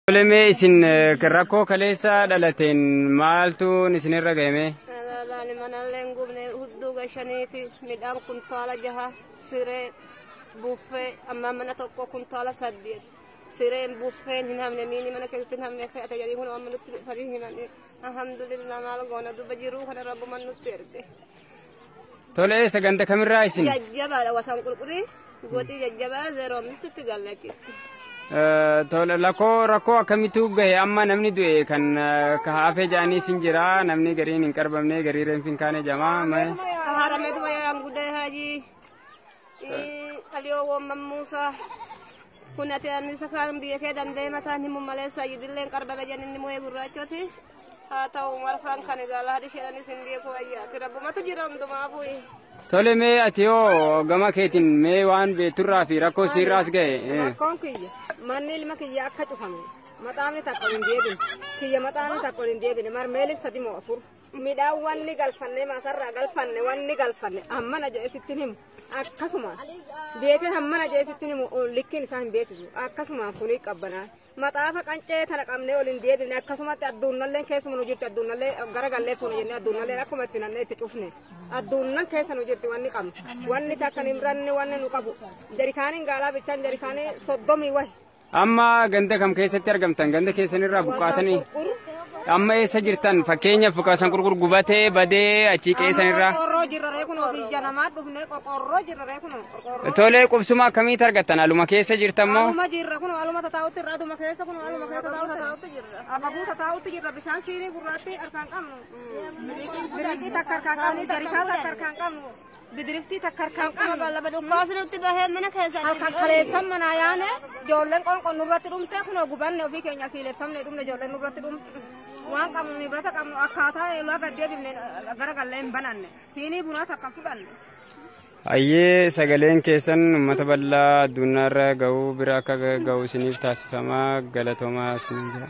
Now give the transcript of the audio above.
Oleme isin rakkoo kaleessa dhalateen maaltu isinirra ga'eme? Laani manalleen gubne hudduu gashaniiti midhaan kuntaala jaha siree buffee amma mana tokko kuntaala 8 sireen buffeen hin hamne miini mana keessatti hin hamne fe'ate jedhii kun amma nutti dhufanii himanii alhamdulillah maal goona duba jiruu kana rabbuman nutti erge. Tole saganta kamirraa isin? Jajjabaadha wasaan qulqullii gootii jajjabaa 05 itti gallachitti. Tole rakkoo akkamitu gahe amma namni du'e kan hafe jaanii sin jira namni gariin hin qarbamne garii reenfin kaane jamaa harame duba yaan gudee haji aliyoo wamman Musa kunate anisa kan biye ke dandee mataan himu maleessa yidilleen qarbame janinni mo'ee gurraachoti haa ta'u marfaan kan egaa dhisheen isin biye koo ayyaati rabbumatu jira hundumaa bu'i. Tole mee ati yoo gama keetiin mee waan beeturraa fi rakkoo sirraas gahe? Rakkoon kiyya manni ilma kiyya akka cufame maxaafni takka hin deebine kiyya maxaafni takka hin deebine marmeelis 3 moo 4 midhaan wanni galfanne masarraa galfanne wanni galfanne ammana jedhe sittin himu akkasuma beekee hammana jedhe sittin himu likkiin isaa hin beeksisu akkasuma kuni qabbanaa maxaafa qancee tana qabnee ol hin deebine akkasumatti adduunnalleen keessuma nu jirti adduunnallee garagallee fuune jennee adduunnalleen akkuma itti nannee itti cufne adduunnan keessa nu jirti wanni qabnu wanni takka hin ranne wanni nu qabu jarikaaniin gaalaa bichaan jarikaanii 30 wahi. Amma ganda kam keessatti argamtan ganda keessanirraa buqqaatanii amma eessa jirtan fakkeenyaaf buqqaasan gurgur gubatee badee achi qeessanirraa? Qorqorroo jirraree kun biyya namaa dhufnee qorqorroo jirraree kun. Tole qubsuma akkamitti argattan aluma keessa jirtan moo? Aluma jirra kun aluma tataa'utti irraa aduma keessa kun aluma keessa tataa'utti jirra. Ababuu tataa'utti jirra bishaan siinii gurraatti harkaan qabnu. Biriqii takka harkaan qabnu jarikaa takka harkaan qabnu. Bidiriftii takka harkaan qabnu. Laba dhukkaasanutti bahee mana keessa. Harkaan kaleessan manaa yaane ijoolleen qoonqoon nurratti dhumte kun gubanne ofii keenya siileeffamne dhumne ijoolleen nurratti dhumte. Waan qabnu nibrata qabnu akkaataa eelaa gaddeebifne garagallee hin bananne siinii bunaa takka fudhanne. Ayyee sagaleen keessan uummata bal'aa addunyaarra ga'uu bira akka ga'u isiniif taasifamaa galatoomaa isin jira.